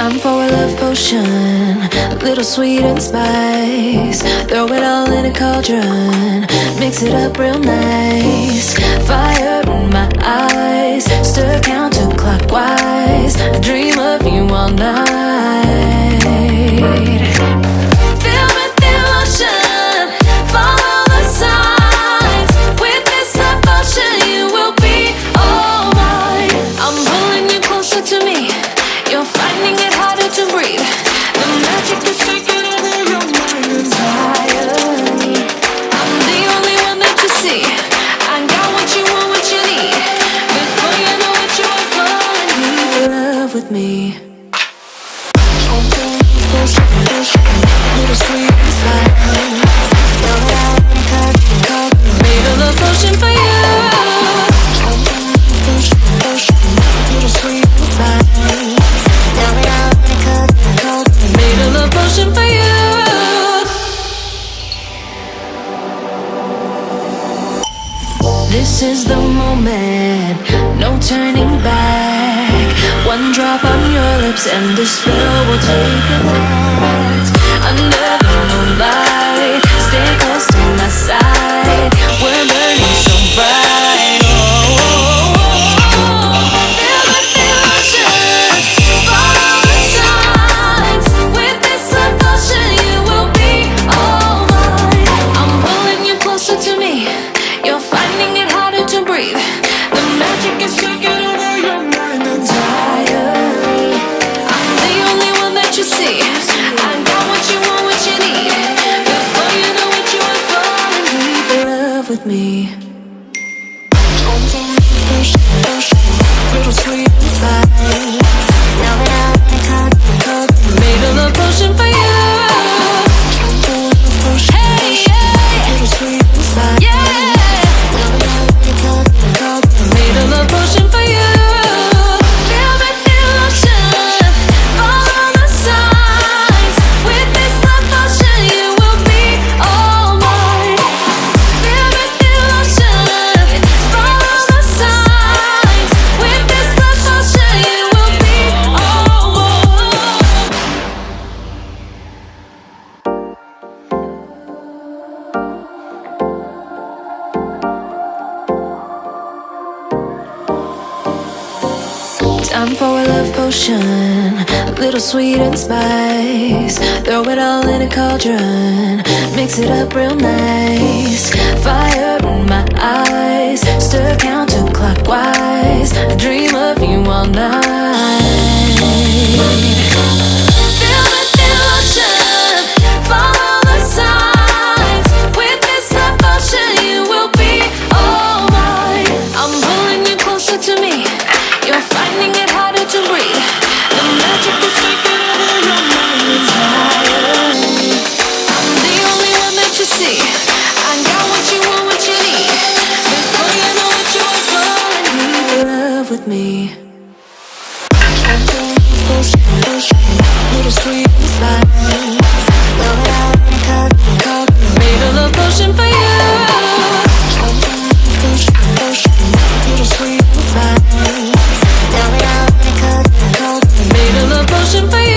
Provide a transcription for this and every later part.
Time for a love potion, a little sweet and spice. Throw it all in a cauldron, mix it up real nice. Fire in my eyes, stir counterclockwise. I dream of you all night. Feel with the emotion, follow the signs. With this love potion, you will be all mine. I'm pulling you closer to me. You're finding it harder to breathe. The magic is taking over your mind entirely. I'm the only one that you see. I got what you want, what you need. Before you know it, you are falling deep in love with me. Little sweet and spice. Made a love potion for you. Little sweet and spice. Made a love potion for you. This is the moment, no turning back. One drop on your lips and the spell will take effect. Under the moonlight, stay close to my side. We're burning so bright. Feel the emotion, follow the signs. With this love potion, you will be all mine. I'm pulling you closer to me. You're finding it harder to breathe. The magic is taking over your mind entirely. I'm the only one that you see. I got what you want, what you need. Before you know it, you are falling deep in love with me. Little sweet and spice. Made a love potion for you. Hey, yeah. Little sweet and spice. Yeah. Made a love potion for you. Feel the emotion, follow the signs. With this love potion, you will be all mine. Feel the emotion, follow the signs. With this love potion, you will be all mine. Time for a love potion, a little sweet and spice. Throw it all in a cauldron, mix it up real nice. Fire in my eyes, stir counterclockwise. I dream of you all night. Feel the emotion, follow the signs. With this love potion, you will be all mine. I'm pulling you closer to me. You're finding it harder to breathe. The magic is taking over your mind entirely. I'm the only one that you see. I got what you want, what you need. Before you know it, you are falling deep in love with me. Little sweet and spice. Made a love potion for you. Little sweet and spice. Made a love potion for you.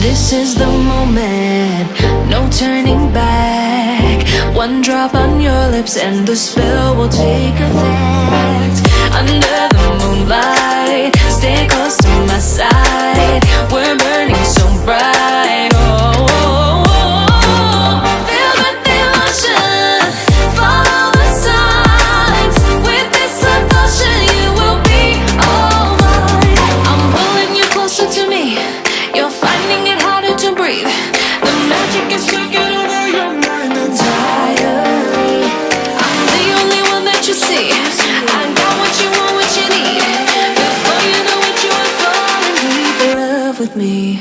This is the moment, no turning back. One drop on your lips and the spell will take effect. Under the moonlight, stay close to my side. We're burning so bright. Feel the emotion, follow the signs. With this love potion, you will be all mine. I'm pulling you closer to me. You're finding it harder to breathe. The magic is taking over your mind entirely. I'm the only one that you see. I got what you want, what you need. Before you know it, you are falling deep in love with me.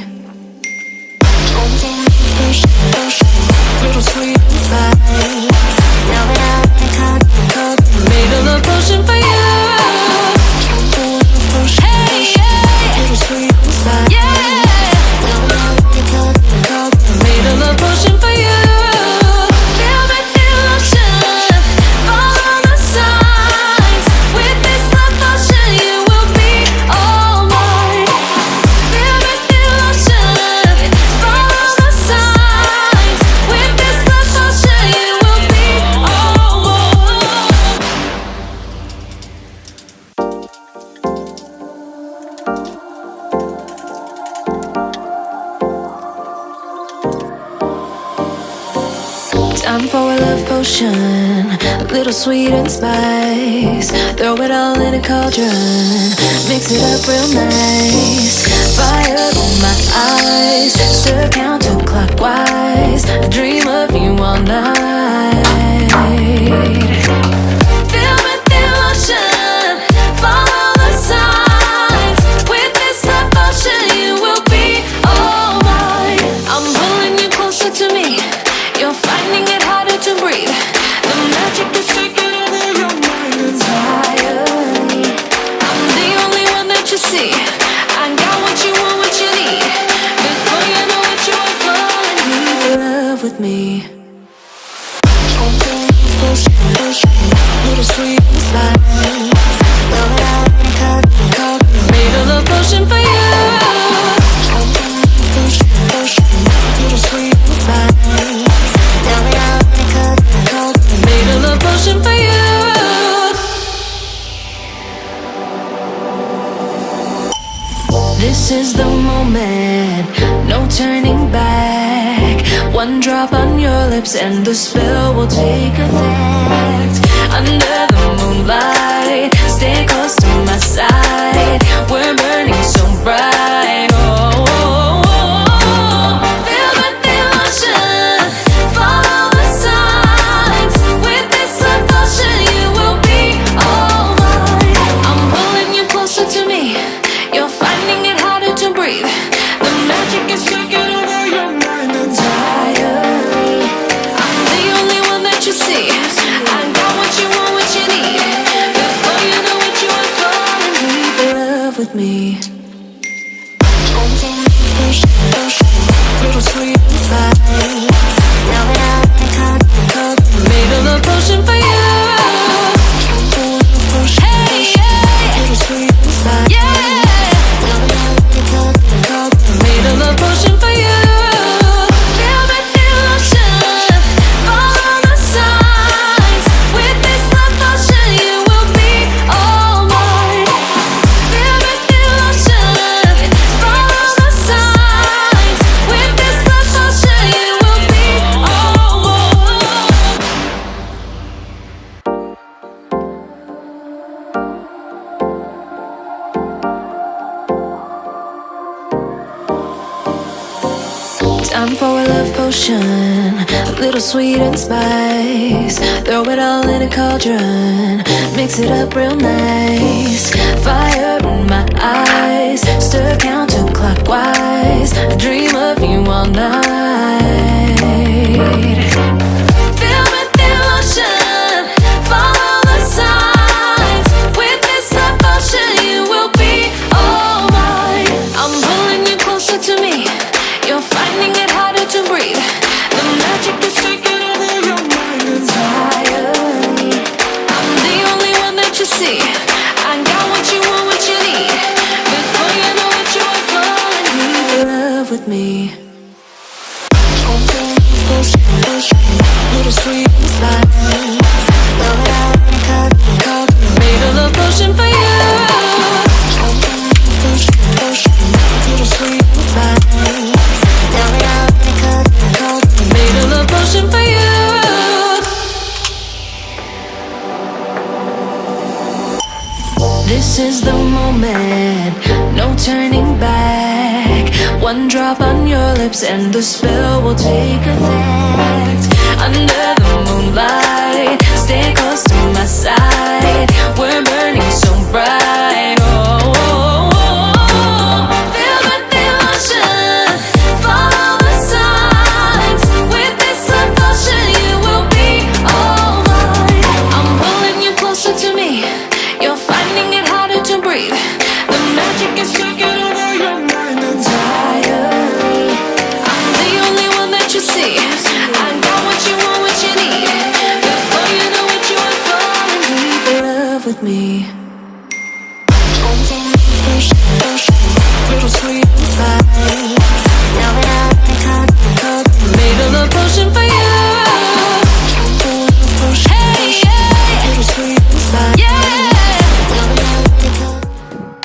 Little sweet and spice. Made a love potion for you. Hey, yeah. Little sweet and spice. Yeah. Made a love potion for you. Feel the emotion, follow the signs. With Time for a love potion, a little sweet and spice. Throw it all in a cauldron, mix it up real nice. Fire in my eyes, stir counterclockwise. I dream of you all night. Feel with devotion, follow the signs. With this devotion, you will be all mine. I'm pulling you closer to me. You're finding it harder to breathe. The magic is taking over your mind entirely. I'm the only one that you see. I got what you want, what you need. Before you know it, you are falling deep in love with me. Little sweet inside. Made a love potion for you. Little sweet inside. Made a love potion for you. This is the moment, no turning back. One drop on your lips and the spell will take effect. Under the moonlight, stay close to my side. We're burning so bright. Oh, oh, oh. Feel the devotion, follow the signs. With this devotion, you will be all mine. I'm pulling you closer to me. You're finding it harder to breathe. The magic is taking over your mind entirely. I'm the only one that you see. I got what you want, what you need. Before you know it, you are falling deep in love with me. Little sweet inside. Made a love potion for you. Hey, yeah. Little sweet inside. Yeah. Made a love potion for you. Feel the devotion, follow the signs. With this love potion, you will be all mine. Feel the devotion, follow the signs. With this love potion, you will be all mine. Time for a love potion, a little sweet and spice. Throw it all in a cauldron, mix it up real nice. Fire in my eyes, stir counterclockwise. I dream of you all night. Feel with devotion, follow the signs. With this devotion, you will be all mine. I'm pulling you closer to me. You're finding it harder to breathe. The magic is taking over your mind entirely. I'm the only one that you see. I got what you want, what you need. Before you know it, you are falling deep in love with me. Little sweet inside. Made a love potion for you. Little sweet inside. Made a love potion for you. This is the moment, no turning back. One drop on your lips and the spell will take effect. Under the moonlight, stay close to my side. We're burning so bright. Oh, oh, oh. Feel the devotion, follow the signs. With this devotion, you will be all mine. I'm pulling you closer to me. You're finding it harder to breathe. The magic is taking over your mind entirely. I'm the only one that you see. I got what you want, what you need. Before you know it, you are falling deep in love with me.